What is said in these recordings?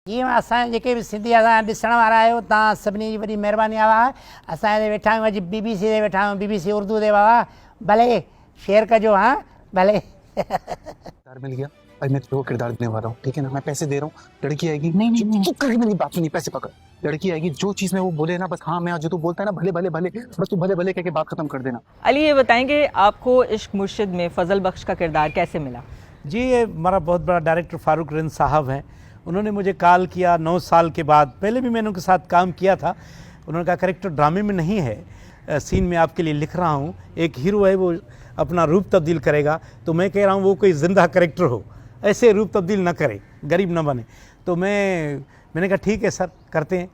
जी असां जेके बि सिंधी असां ॾिसण वारा आहियो तव्हां सभिनी जी वॾी महिरबानी आहे। असां हिते वेठा आहियूं अॼु BBC ते वेठा आहियूं, BBC उर्दू ते बाबा भले शेयर कजो। हाँ भले किरदार मिल गया और मैं तेरे को किरदार देने वाला हूँ, ठीक है ना। मैं पैसे दे रहा हूँ, लड़की आएगी। नहीं चुप करके मेरी बात सुनी, पैसे पकड़। लड़की आएगी, जो चीज में वो बोले ना बस हाँ मैं, जो तू बोलता है ना भले भले भले, बस तू भले भले कह के बात खत्म कर देना। अली ये बताएंगे आपको इश्क मुर्शिद में फजल बख्श का किरदार कैसे मिला? जी ये हमारा बहुत बड़ा डायरेक्टर फ़ारूक रिंद साहब हैं, उन्होंने मुझे कॉल किया 9 साल के बाद। पहले भी मैंने उनके साथ काम किया था। उन्होंने कहा करेक्टर ड्रामे में नहीं है, सीन में आपके लिए लिख रहा हूँ, एक हीरो है वो अपना रूप तब्दील करेगा, तो मैं कह रहा हूँ वो कोई ज़िंदा करेक्टर हो, ऐसे रूप तब्दील ना करे, गरीब ना बने। तो मैंने कहा ठीक है सर करते हैं।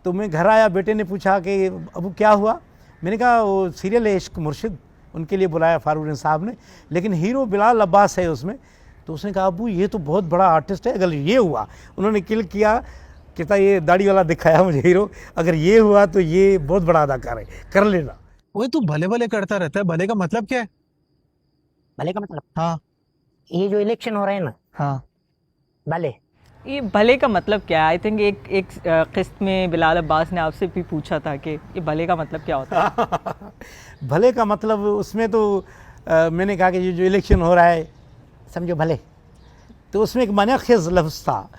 तो मैं घर आया, बेटे ने पूछा कि अब क्या हुआ। मैंने कहा वो सीरियल है इश्क मुर्शिद, उनके लिए बुलाया फ़ारूक रिंद साहब ने, लेकिन हीरो बिलाल अब्बास है उसमें। तो उसने कहा अबू ये तो बहुत बड़ा आर्टिस्ट है, अगर ये हुआ, उन्होंने क्लिक किया, कहता ये दाढ़ी वाला दिखाया मुझे हीरो, अगर ये हुआ तो ये बहुत बड़ा अदाकार है, कर लेना। वो तू भले भले करता रहता है, भले का मतलब क्या है? भले का मतलब हाँ ये जो इलेक्शन हो रहे हैं ना, हाँ भले ये भले का मतलब क्या है? आई थिंक एक किस्त में बिलाल अब्बास ने आपसे भी पूछा था कि ये भले का मतलब क्या होता है। भले का मतलब उसमें तो मैंने कहा कि ये जो इलेक्शन हो रहा है समझो भले। तो उसमें एक मानाखेज़ लफ्ज़ था,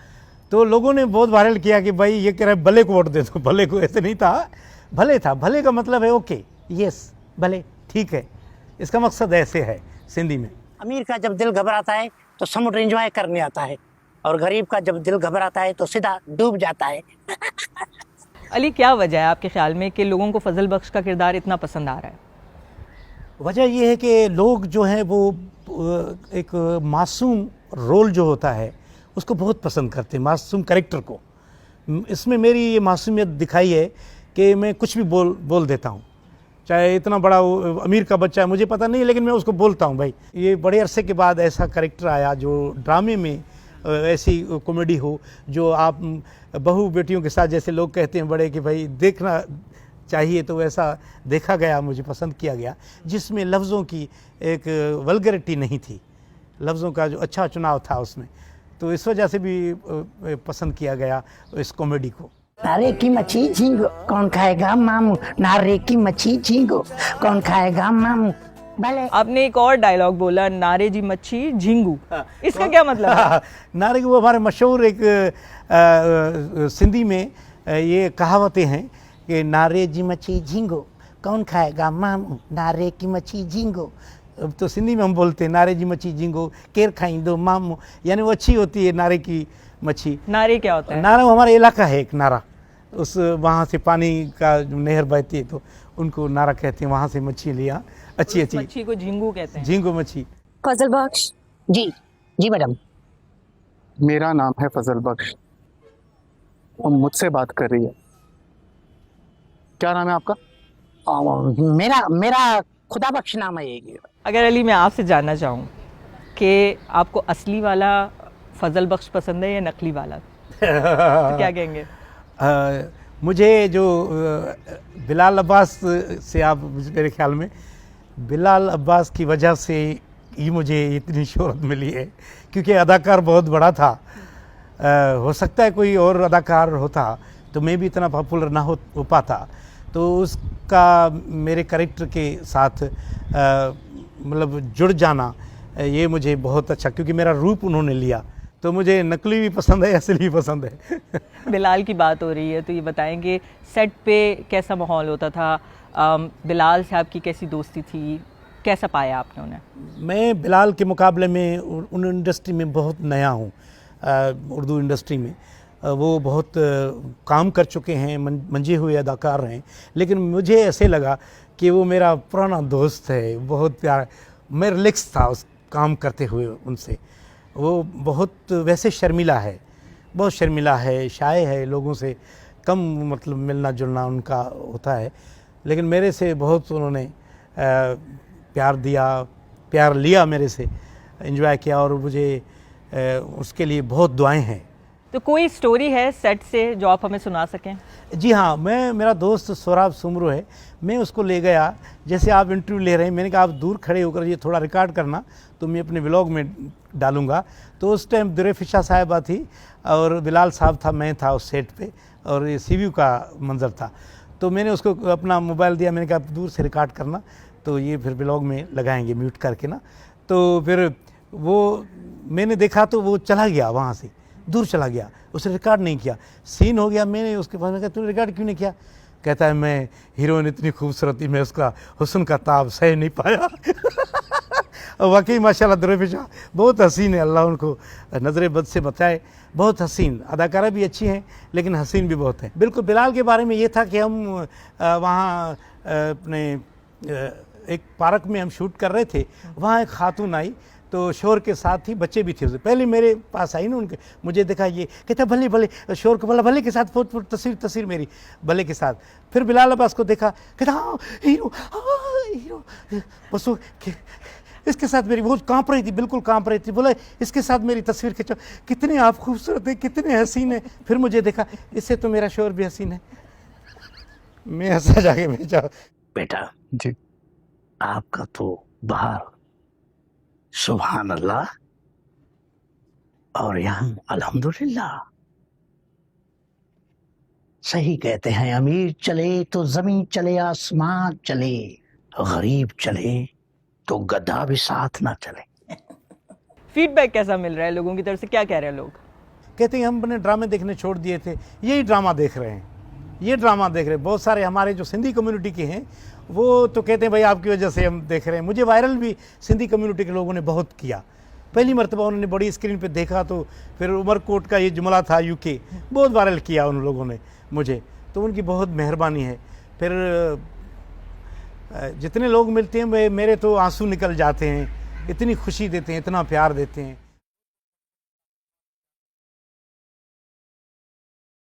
तो लोगों ने बहुत वायरल किया कि भाई ये कह रहा है भले को वोट दे दो। भले को ऐसे नहीं था, भले था। भले का मतलब है ओके, यस, भले ठीक है, इसका मकसद ऐसे है सिंधी में। अमीर का जब दिल घबराता है तो समुद्र एंजॉय करने आता है, और गरीब का जब दिल घबराता है तो सीधा डूब जाता है। अली क्या वजह है आपके ख्याल में कि लोगों को फजल बख्श का किरदार इतना पसंद आ रहा है? वजह ये है कि लोग जो हैं वो एक मासूम रोल जो होता है उसको बहुत पसंद करते हैं, मासूम कैरेक्टर को। इसमें मेरी ये मासूमियत दिखाई है कि मैं कुछ भी बोल देता हूँ, चाहे इतना बड़ा वो अमीर का बच्चा है, मुझे पता नहीं, लेकिन मैं उसको बोलता हूँ भाई। ये बड़े अरसे के बाद ऐसा कैरेक्टर आया जो ड्रामे में ऐसी कॉमेडी हो, जो आप बहू बेटियों के साथ, जैसे लोग कहते हैं बड़े कि भाई देखना चाहिए, तो वैसा देखा गया, मुझे पसंद किया गया, जिसमें लफ्ज़ों की एक वल्गरिटी नहीं थी, लफ्ज़ों का जो अच्छा चुनाव था उसमें। तो इस वजह से भी पसंद किया गया इस कॉमेडी को। नारे की मच्छी झींगो कौन खाएगा मामू, नारे की मच्छी झींगो कौन खाएगा मामू, भले। आपने एक और डायलॉग बोला, नारे जी मच्छी झिंगू, इसका क्या मतलब है? नारे की वो हमारे मशहूर एक सिंधी में ये कहावतें हैं कि नारे जी मच्छी झींगो कौन खाएगा मामू, नारे की मच्छी झींगो। तो सिंधी में हम बोलते हैं नारे जी मच्छी झींगो केर खाईंदो मामू, यानी वो अच्छी होती है नारे की मच्छी। नारे क्या होता है? नारा हमारा इलाका है एक नारा, उस वहाँ से पानी का जो नहर बहती है तो उनको नारा कहते हैं, वहाँ से मच्छी लिया अच्छी अच्छी। मच्छी को झिंगू कहते हैं। झींगो मच्छी। फजल बख्श। जी जी मैडम। मेरा नाम है फजल बख्श, वो मुझसे बात कर रही है। क्या नाम है आपका? मेरा मेरा खुदा बख्श नाम है ये। अगर अली मैं आपसे जानना चाहूँ कि आपको असली वाला फजल बख्श पसंद है या नकली वाला, तो क्या कहेंगे? मुझे जो बिलाल अब्बास से, आप मेरे ख्याल में बिलाल अब्बास की वजह से ही मुझे इतनी शोहरत मिली है, क्योंकि अदाकार बहुत बड़ा था। हो सकता है कोई और अदाकार होता तो मैं भी इतना पॉपुलर ना हो पाता। तो उसका मेरे कैरेक्टर के साथ मतलब जुड़ जाना, ये मुझे बहुत अच्छा, क्योंकि मेरा रूप उन्होंने लिया। तो मुझे नकली भी पसंद है, असली भी पसंद है। बिलाल की बात हो रही है तो ये बताएंगे सेट पे कैसा माहौल होता था, बिलाल से आपकी कैसी दोस्ती थी, कैसा पाया आपने उन्हें? मैं बिलाल के मुकाबले में उन इंडस्ट्री में बहुत नया हूँ, उर्दू इंडस्ट्री में। वो बहुत काम कर चुके हैं, मंजे हुए अदाकार हैं, लेकिन मुझे ऐसे लगा कि वो मेरा पुराना दोस्त है, बहुत प्यार। मैं रिलैक्स था उस काम करते हुए उनसे। वो बहुत वैसे शर्मिला है, बहुत शर्मिला है, शाय है, लोगों से कम मतलब मिलना जुलना उनका होता है, लेकिन मेरे से बहुत उन्होंने प्यार दिया, प्यार लिया मेरे से, एंजॉय किया, और मुझे उसके लिए बहुत दुआएं हैं। तो कोई स्टोरी है सेट से जो आप हमें सुना सकें? जी हाँ, मेरा दोस्त सोराब सुमरू है, मैं उसको ले गया। जैसे आप इंटरव्यू ले रहे हैं, मैंने कहा आप दूर खड़े होकर ये थोड़ा रिकॉर्ड करना, तो मैं अपने व्लॉग में डालूंगा। तो उस टाइम दुरेफिशा साहिबा थी और बिलाल साहब था, मैं था उस सेट पे, और ये सीव्यू का मंजर था। तो मैंने उसको अपना मोबाइल दिया, मैंने कहा आप दूर से रिकॉर्ड करना, तो ये फिर व्लॉग में लगाएंगे म्यूट करके ना। तो फिर वो मैंने देखा तो वो चला गया, वहाँ से दूर चला गया, उसने रिकॉर्ड नहीं किया। सीन हो गया, मैंने उसके पास में कहा तूने रिकॉर्ड क्यों नहीं किया? कहता है मैं हीरोइन इतनी खूबसूरत थी, मैं उसका हुस्न का ताब सह नहीं पाया। और वाकई माशाल्लाह दुरेफिशा बहुत हसीन है, अल्लाह उनको नज़र बद से बचाए। बहुत हसीन अदाकारा भी अच्छी हैं, लेकिन हसीन भी बहुत हैं। बिल्कुल बिलाल के बारे में ये था कि हम वहाँ अपने एक पार्क में हम शूट कर रहे थे, वहाँ एक खातून आई, तो शोर के साथ ही बच्चे भी थे उसे। पहले मेरे पास आई ना, उनके मुझे देखा, ये कहता भले भले, शोर को बोला भले के साथ फोट तस्वीर मेरी भले के साथ। फिर बिलाल अब्बास को देखा, कहता हाँ हीरो, हाँ हीरो। बस वो इसके साथ मेरी बहुत कांप रही थी, बिल्कुल कांप रही थी। बोला इसके साथ मेरी तस्वीर खिंचो, कितने आप खूबसूरत हैं, कितने हसीन हैं। फिर मुझे देखा, इससे तो मेरा शोर भी हसीन है। मैं हंसा जाके भेजा। बेटा जी आपका तो बाहर सुभान अल्लाह और यहाँ अल्हम्दुलिल्लाह। सही कहते हैं, अमीर चले तो जमीन चले, आसमान चले, गरीब चले तो गधा भी साथ ना चले। फीडबैक कैसा मिल रहा है लोगों की तरफ से, क्या कह रहे हैं लोग? कहते हैं हम अपने ड्रामे देखने छोड़ दिए थे, यही ड्रामा देख रहे हैं, ये ड्रामा देख रहे हैं। बहुत सारे हमारे जो सिंधी कम्युनिटी के हैं वो तो कहते हैं भाई आपकी वजह से हम देख रहे हैं। मुझे वायरल भी सिंधी कम्युनिटी के लोगों ने बहुत किया। पहली मरतबा उन्होंने बड़ी स्क्रीन पे देखा, तो फिर उमरकोट का ये जुमला था यूके, बहुत वायरल किया उन लोगों ने मुझे, तो उनकी बहुत मेहरबानी है। फिर जितने लोग मिलते हैं मेरे तो आंसू निकल जाते हैं, इतनी खुशी देते हैं, इतना प्यार देते हैं।